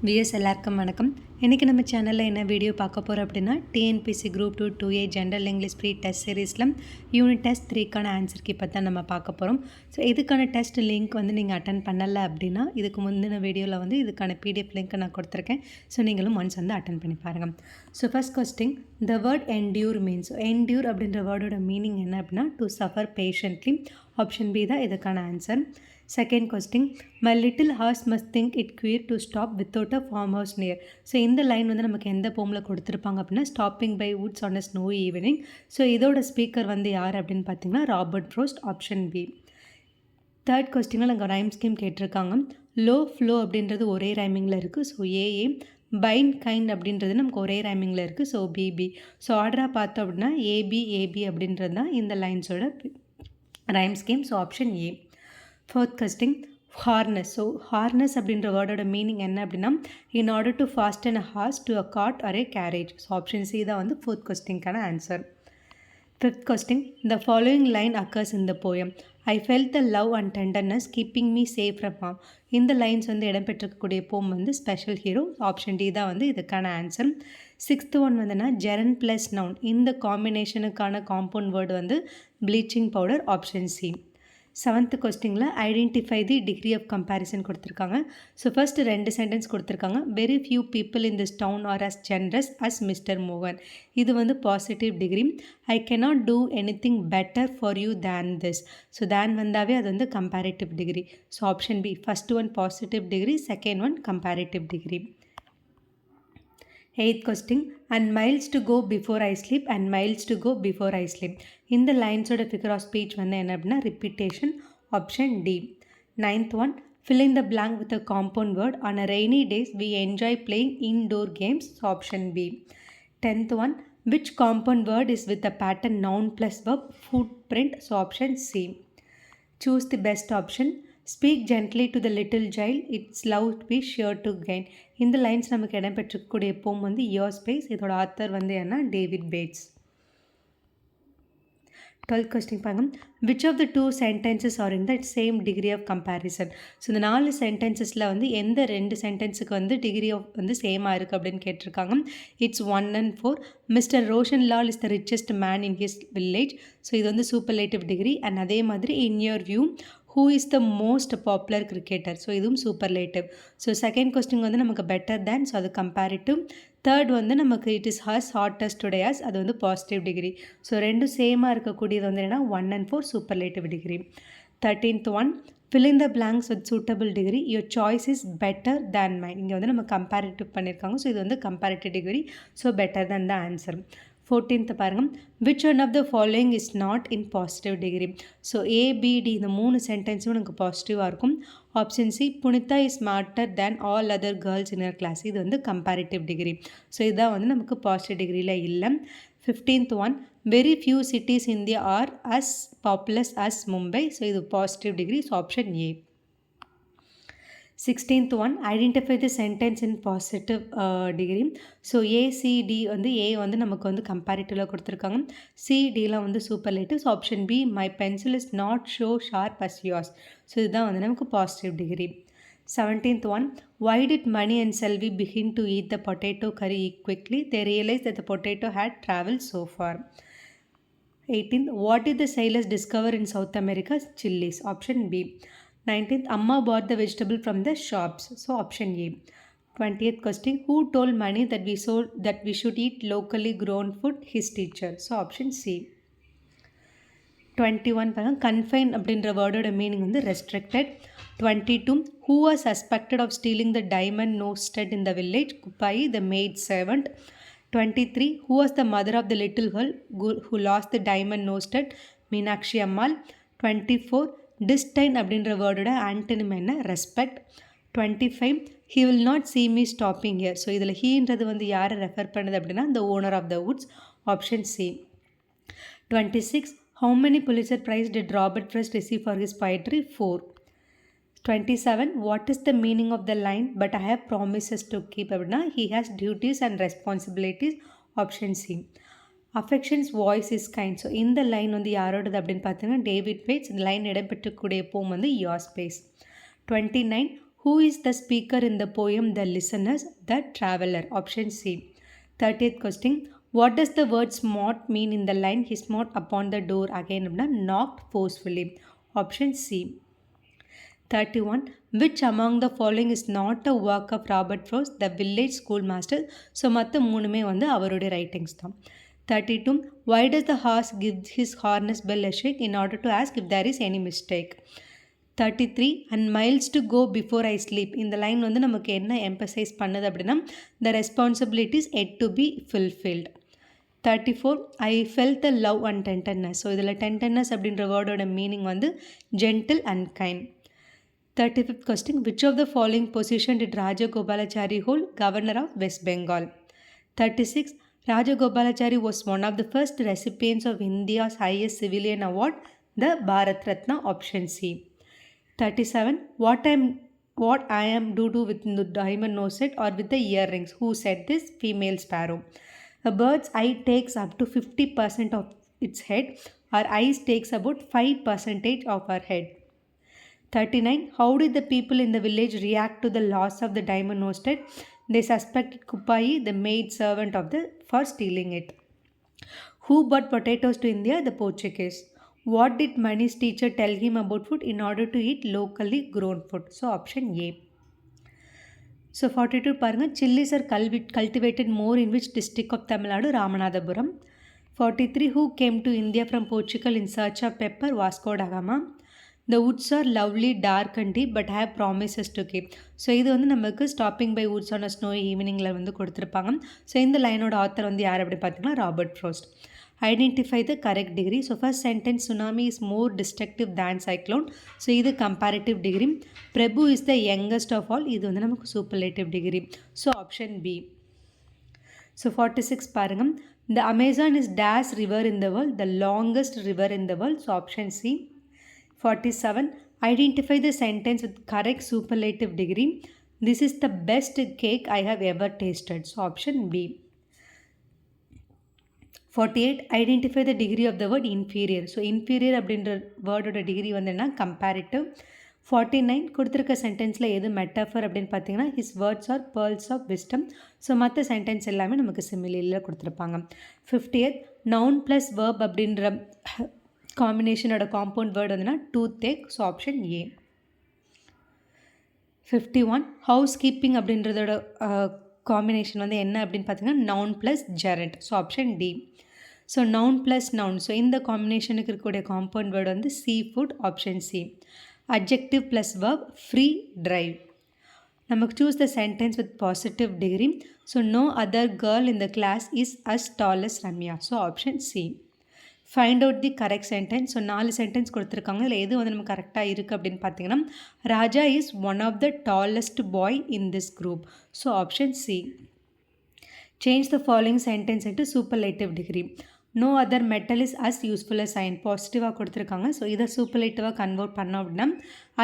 Vs எல்லாருக்கும் வணக்கம். இன்றைக்கி நம்ம சேனலில் என்ன வீடியோ பார்க்க போகிறோம் அப்படின்னா, TNPSC group 2 2A general English free test சீரீஸில் யூனிட் டெஸ்ட் 3க்கான ஆன்சருக்கு இப்போ தான் நம்ம பார்க்க போகிறோம். ஸோ இதுக்கான டெஸ்ட் லிங்க் நீங்கள் அட்டன் பண்ணலை அப்படின்னா, இதுக்கு முந்தின வீடியோவில் இதுக்கான பிடிஎஃப் லிங்க்கை நான் கொடுத்துருக்கேன். ஸோ நீங்களும் ஒன்ஸ் அட்டன் பண்ணி பாருங்கள். So first question, the word endure means. Endure அப்படின்ற வேர்டோட மீனிங் என்ன அப்படின்னா, to suffer patiently. Option B தான் இதுக்கான answer. Second question, my little horse must think it queer to stop without a farm house near. So இந்த line நமக்கு எந்த போமில் கொடுத்துருப்பாங்க அப்படின்னா, stopping by woods on a snow evening. So இதோட speaker யார் அப்படின்னு பார்த்தீங்கன்னா, Robert Frost. Option B. Third கொஸ்டினில் நாங்கள் ரைம் ஸ்கீம் கேட்டிருக்காங்க. லோ ஃப்ளோ அப்படின்றது ஒரே ரைமிங்கில் இருக்குது. So AA. பைன் கைண்ட் அப்படின்றது நமக்கு ஒரே ரைமிங்கில் இருக்குது. So BP. ஸோ ஆர்டராக பார்த்தோம் அப்படின்னா ஏபி ஏபி அப்படின்றது தான் இந்த லைன்ஸோட rhyme scheme. So option A. Fourth question, harness. So harness அப்படின்ற வேர்டோட மீனிங் என்ன அப்படின்னா, in order to fasten a horse to a cart or a carriage. So option C தான் ஃபோர்த் கொஸ்டின்கான answer. Fifth question, the following line occurs in the poem. I felt the love and tenderness keeping me safe from harm. இந்த லைன்ஸ் இடம்பெற்றிருக்கக்கூடிய poem special hero. Option D தான் இதுக்கான answer. Sixth one gerund plus noun. இந்த காம்பினேஷனுக்கான compound word bleaching powder. Option C. Seventh கொஸ்டினில் identify the degree of comparison கொடுத்துருக்காங்க. So first 2 sentence கொடுத்துருக்காங்க. Very few people in this town are as generous as mister மோகன். இது positive degree. I cannot do anything better for you than this. So than வந்தாவே அது comparative degree. So option B. First one positive degree, second one comparative degree. Eighth question, and miles to go before I sleep and miles to go before I sleep. இந்த லைன்ஸோட figure of speech என்ன அப்படின்னா, repetition. Option D. Ninth one, fill in the blank with a compound word. On a rainy days we enjoy playing indoor games. So option B. 10th one, which compound word is with a pattern noun plus verb? Footprint. So option C. Choose the best option. Speak gently to the little child, it's love to be sure to gain. இந்த lines நமக்கு இடம்பெற்றக்கூடிய poem your space. இதோட author என்ன, David Bates. 12th question பாருங்க, which of the 2 sentences are in the same degree of comparison. So இந்த 4 சென்டென்சஸில் எந்த 2 சென்டென்ஸுக்கு degree of சேமாக இருக்குது அப்படின்னு கேட்டிருக்காங்க. It's 1 and 4. Mister Roshan Lal is the richest man in his village. So இது சூப்பர்லேட்டிவ் டிகிரி. அண்ட் அதே மாதிரி in your view who is the most popular cricketer. So இதுவும் சூப்பர்லேட்டிவ். ஸோ செகண்ட் கொஸ்டின் நமக்கு பெட்டர் தேன். ஸோ அது comparative. Third நமக்கு it is hers hottest today as. அது positive degree. So ரெண்டும் சேமாக இருக்கக்கூடியது என்னன்னா 1 and 4 superlative degree. 13th one, fill in the blanks with suitable degree. Your choice is better than mine. இங்கே நம்ம comparative பண்ணியிருக்காங்க. ஸோ இது comparative degree. So better than the answer. 14th பாருங்கள், which one of the following is not in positive degree. So A B D இந்த 3 சென்டென்ஸும் எனக்கு பாசிட்டிவாக இருக்கும். Option C, Punitha is smarter than all other girls in your class. இது comparative degree. So இதுதான் நமக்கு positive டிகிரியில் இல்லை. 15th one, very few cities India are as populous as Mumbai. So இது positive degree. So option A. 16th one, identify the sentence in positive degree. So A C D A நமக்கு கம்பேரிட்டிவில் கொடுத்துருக்காங்க. சிடிலாம் superlative. So option B, my pencil is not so sharp as yours. So இதுதான் நமக்கு positive degree. 17th one, why did Mani and Selvi begin to eat the potato curry quickly? They realized that the potato had travelled so far. 18th, what did the sailors discover in South America? Chilies. Option B. 19th, Amma bought the vegetable from the shops. So option A. 20th question, who told Mani that we should eat locally grown food? His teacher. So option C. 21 பாருங்க, confine அப்படின்ற வேர்டோட meaning restricted. 22, who was suspected of stealing the diamond nose stud in the village? Kupai, the maid servant. 23, who was the mother of the little girl who lost the diamond nose stud? Meenakshi Ammal. 24, disdain அப்படின்ற வேர்டோட antonym என்ன, respect. 25, he will not see me stopping here. So இதில் ஹீன்றது யாரை refer பண்ணுது அப்படின்னா, the owner of the woods. Option C. 26, how many Pulitzer Prize did Robert Frost receive for his poetry? 4. 27, what is the meaning of the line, but I have promises to keep அப்படின்னா, he has duties and responsibilities. Option C. Affections voice is kind. So இந்த line யாரோடது அப்படின்னு பார்த்தீங்கன்னா, David bats. இந்த line இடம்பெற்றக்கூடிய poem your space. 29, Who is the speaker in the poem The Listeners, The Traveler? Option C. 30th question. What does the word smart mean in the line he smote upon the door again? Knocked forcefully. Option C. 31. Which among the following is not a work of Robert Frost, the village schoolmaster? So மற்ற மூணுமே வந்து அவருடைய writings தான். 32. Why does the horse give his harness bell a shake in order to ask if there is any mistake? 33. And miles to go before I sleep. இந்த line வந்து நமக்கு என்ன emphasise பண்ணுது அப்படின்னா the responsibilities yet to be fulfilled. 34. I felt the love and tenderness. So இதில் tenderness அப்படின்ற வேர்டோட meaning வந்து gentle and kind. 35th question. Which of the following position did Rajagopalachari hold? Governor of West Bengal. 36. Rajagopalachari was one of the first recipients of India's highest civilian award, the Bharat Ratna. Option C. 37. What I am do with the diamond nose set or with the earrings? Who said this? Female sparrow. A bird's eye takes up to 50% of its head. Our eyes takes about 5% of our head. 39. How did the people in the village react to the loss of the diamond nosehead? They suspected Kupai, the maid servant for stealing it. Who brought potatoes to India? The Portuguese. What did Mani's teacher tell him about food in order to eat locally grown food? So option A. So 42 பாருங்க, chilies are cultivated more in which district of Tamil Nadu? Ramanathapuram. 43. Who came to India from Portugal in search of pepper? Vasco da Gama. The woods are lovely, dark and deep but have promises to keep. So இது வந்து நமக்கு stopping by woods on a snowy eveningல வந்து கொடுத்துருப்பாங்க. So இந்த லைனோட author வந்து யார் அப்படி பார்த்தீங்கன்னா Robert Frost. Identify the correct degree. So first sentence tsunami is more destructive than cyclone. So இது comparative degree. Prabhu is the youngest of all. இது வந்து நமக்கு superlative degree. So option B. So 46 பாருங்கள். The Amazon is dash river in the world, the longest river in the world. So option C. 47. Identify the sentence with correct superlative degree. This is the best cake I have ever tasted. So option B. 48. Identify the degree of the word inferior. So inferior அப்படின்ற வேர்டோட degree வந்து என்ன? Comparative. 49. கொடுத்துருக்க சென்டென்ஸில் எது metaphor அப்படின்னு பார்த்தீங்கன்னா his words are pearls of wisdom. So மற்ற sentence எல்லாமே நமக்கு சிமிலியில் கொடுத்துருப்பாங்க. 50th. noun plus verb அப்படின்ற காம்பினேஷனோட காம்பவுண்ட் வேர்டு வந்துன்னா toothache. So option A. 51. Housekeeping அப்படின்றதோட காம்பினேஷன் வந்து என்ன அப்படின்னு பார்த்தீங்கன்னா noun plus gerund. So option D. So noun plus noun. So இந்த காம்பினேஷனுக்கு இருக்கக்கூடிய காம்பவுண்ட் வேர்டு வந்து seafood. Option C. Adjective plus verb free drive. நமக்கு choose the sentence with positive degree. So no other girl in the class is as tall as Ramya. So option C. Find out the correct sentence. So 4 sentence கொடுத்துருக்காங்க. இதில் எது வந்து நம்ம கரெக்டாக இருக்குது அப்படின்னு பார்த்தீங்கன்னா Raja is one of the tallest boy in this group. So option C. Change the following sentence into superlative degree. No other metal is as useful as iron. பாசிட்டிவாக கொடுத்துருக்காங்க. ஸோ இதை சூப்பர்லேட்டிவாக கன்வெர்ட் பண்ணோம் அப்படின்னா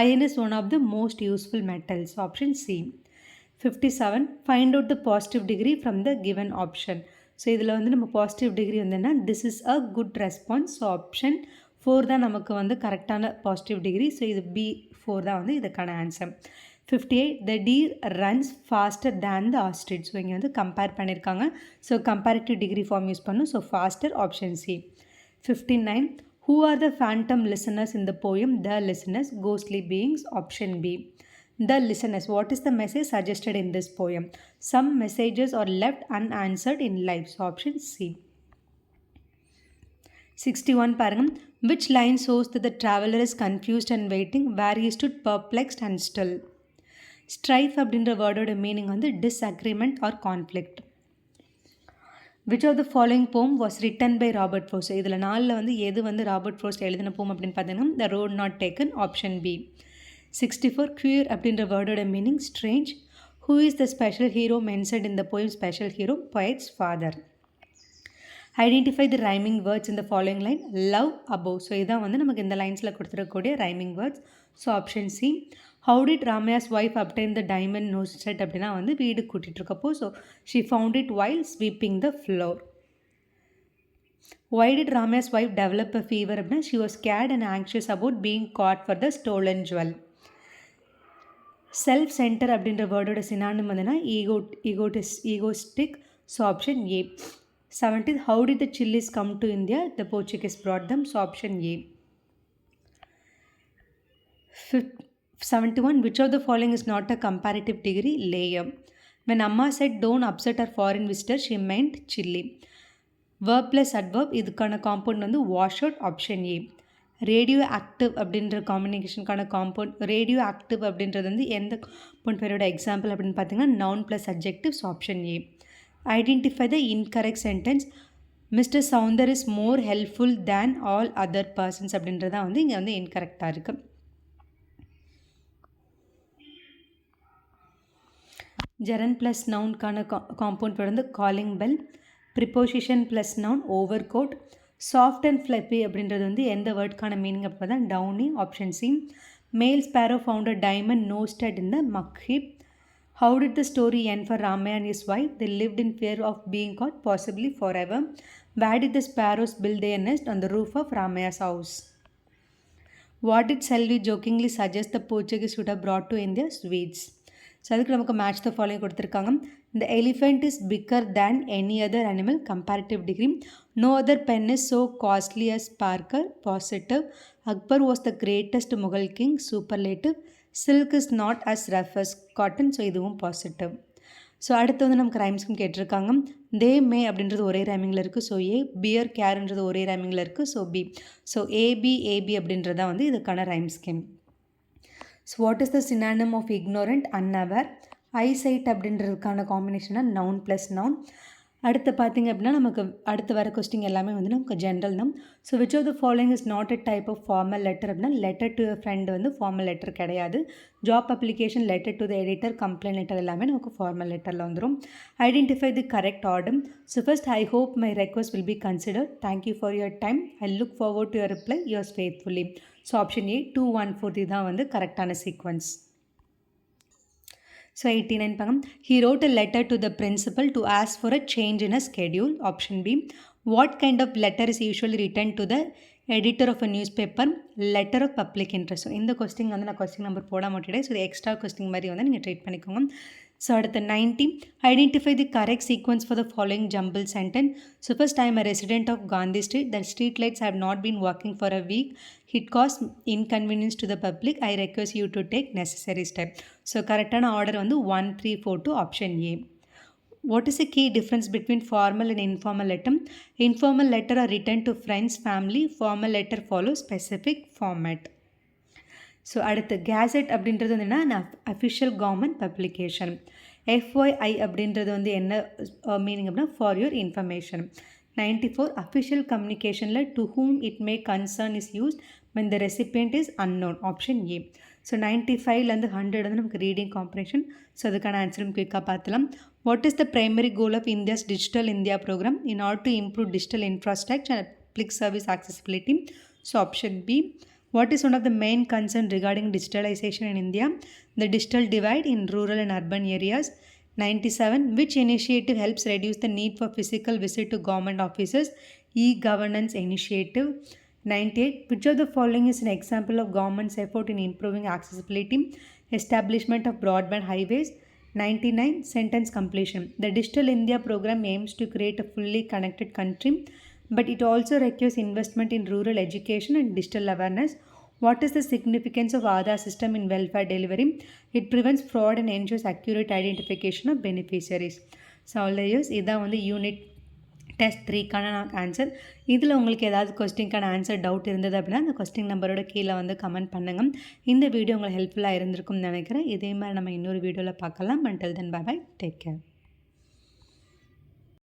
iron is one of the most useful metals. Option C. 57. Find out the positive degree from the given option. So இதில் வந்து நம்ம positive degree வந்துன்னா this is a good response. So option 4 தான் நமக்கு வந்து கரெக்டான பாசிட்டிவ் டிகிரி. ஸோ இது B4 தான் வந்து இதுக்கான answer. 58. The deer runs faster than the ostrich. So இங்கே வந்து கம்பேர் பண்ணியிருக்காங்க. So comparative degree form use பண்ணும். So faster. Option C. 59. Who are the phantom listeners in the poem the listeners ghostly beings. Option B. The listeners. What is the message suggested in this poem? Some messages are left unanswered in life. So option C. 61 பாருங்க. Which line shows that the traveler is confused and waiting where he stood perplexed and still? Strife அப்படின்ற வேர்டோட meaning வந்து disagreement or conflict. Which of the following poem was written by Robert Frost? இதில் 4 வந்து எது வந்து Robert ஃப்ரோஸ்ட் எழுதின போம் அப்படின்னு பார்த்தீங்கன்னா The Road Not Taken. Option B. 64. Queer அப்படின்ற வேர்டோட meaning strange. Who is the special hero mentioned in the poem Special Hero? Poet's father. Identify the rhyming words in the following line. Love above. So இதான் வந்து நமக்கு இந்த லைன்ஸில் கொடுத்துருக்கக்கூடிய rhyming words. So option C. How did Ramaya's wife obtain the diamond nose set அப்படின்னா வந்து வீடு கூட்டிகிட்ருக்கப்போ so she found it while sweeping the floor. Why did Ramaya's wife develop a fever அப்படின்னா she was scared and anxious about being caught for the stolen jewel. Self centre அப்படின்ற வேர்டோட synonym வந்துன்னா egoistic. So option A. 17th, how did the chilies come to India? The Portuguese brought them. So option A. 71, which of the following is not a comparative degree? Layer. When Amma said don't upset our foreign visitor, she meant chilli. Verb plus adverb, இதுக்கான compound வந்து wash out. Option A. Radio active அப்படின்ற காம்பினேஷனுக்கான compound, radio active அப்படின்றது வந்து எந்த compound பேரோட example அப்படின்னு பார்த்தீங்கன்னா noun plus adjectives. Option A. Identify the incorrect sentence. Mister Soundar is more helpful than all other persons அப்படின்றதான் வந்து இங்கே வந்து இன்கரெக்டாக இருக்குது. ஜெரன் ப்ளஸ் நவுனுக்கான காம்பவுண்ட் வந்து calling bell. Preposition plus noun overcoat. Soft and fluffy அப்படின்றது வந்து எந்த வேர்டுக்கான மீனிங் அப்போ தான் downy. Option C. Male sparrow found a diamond nested in the muck heap. How did the story end for Ramaya and his wife? They lived in fear of being caught, possibly forever. Where did the sparrows build their nest? On the roof of Ramaya's house. What did Selvi jokingly suggest the Portuguese should have brought to India? Sweets. So அதுக்கு நமக்கு match the following கொடுத்துருக்காங்க. The elephant is bigger than any other animal. Comparative degree. No other pen is so costly as Parker. Positive. Akbar was the greatest Mughal king. Superlative. Silk is not as rough as cotton. So இதுவும் positive. So அடுத்து வந்து நமக்கு ரைம்ஸ்க்கும் கேட்டிருக்காங்க. தே மே அப்படின்றது ஒரே ரைமிங்கில் இருக்குது. So ஏ. Pier கேர்ன்றது ஒரே ரைமிங்கில் இருக்குது. So B. ஸோ ஏபி அப்படின்றதான் வந்து இதுக்கான rhyme scheme. So what is the synonym of ignorant? Unaware. Eyesight அப்படின்றதுக்கான காம்பினேஷனாக நவுன் ப்ளஸ் நவுன். அடுத்து பார்த்திங்க அப்படின்னா நமக்கு அடுத்து வர கொஸ்டின் எல்லாமே வந்து நமக்கு ஜென்ரல் தான். So which of the following is not a type of formal letter அப்படின்னா லெட்டர் டு ஃப்ரெண்ட் வந்து ஃபார்மல் லெட்டர் கிடையாது. Job application, letter to the editor, complaint letter எல்லாமே நமக்கு ஃபார்மல் லெட்டரில் வந்துடும். Identify the correct order. So first, I hope my request will be considered. Thank you for your time. I look forward to your reply. Yours faithfully. So option A 2, 1, 4 இதுதான் வந்து கரெக்டான sequence. So 89 பாங்க. He wrote a letter to the principal to ask for a change in a schedule. Option B. What kind of letter is usually written to the editor of a newspaper? Letter of public interest. So இந்த question வந்து நான் question number போட மாட்டேன். So இது extra question மாதிரி வந்து நீங்கள் treat பண்ணிக்கோங்க. ஸோ அடுத்து 90. Identify the correct sequence for the following jumbled sentence. So first, I am a resident of Gandhi Street. The street lights have not been working for a week. It caused inconvenience to the public. I request you to take necessary steps. So கரெக்டான order வந்து 1, 3, 4 to option A. What is the key difference between formal and informal letter? Informal letter are written to friends, family. Formal letter follows specific format. So அடுத்து cassette அப்படின்றது வந்து என்ன? Official government publication. FYI அப்படின்றது வந்து என்ன meaning அப்படின்னா for your information. 94. Official கம்யூனிகேஷனில் to whom it may concern is used when the recipient is unknown. ஆப்ஷன் ஏ. ஸோ 95லேருந்து 100 வந்து நமக்கு ரீடிங் காம்ப்ரிஹென்ஷன். ஸோ அதுக்கான ஆன்சரும் குயிக்காக பார்த்துலாம். What is the primary goal of India's digital India program in order to improve digital infrastructure and public service accessibility? So option B. What is one of the main concerns regarding digitalization in India? The digital divide in rural and urban areas. 97. Which initiative helps reduce the need for physical visit to government offices? E-governance initiative. 98. Which of the following is an example of government's effort in improving accessibility? Establishment of broadband highways. 99. Sentence completion. The Digital India program aims to create a fully connected country, but it also requires investment in rural education and digital awareness. What is the significance of Aadhaar system in welfare delivery? It prevents fraud and ensures accurate identification of beneficiaries. So அவ்வளோ இதான் வந்து unit test 3க்கான answer. இதில் உங்களுக்கு ஏதாவது கொஸ்டின்கான answer doubt இருந்தது அப்படின்னா அந்த question நம்பரோட கீழே வந்து கமெண்ட் பண்ணுங்கள். இந்த வீடியோ உங்களுக்கு ஹெல்ப்ஃபுல்லாக இருந்திருக்கும்னு நினைக்கிறேன். இதே மாதிரி நம்ம இன்னொரு வீடியோவில் பார்க்கலாம். Until then, bye bye. Take care.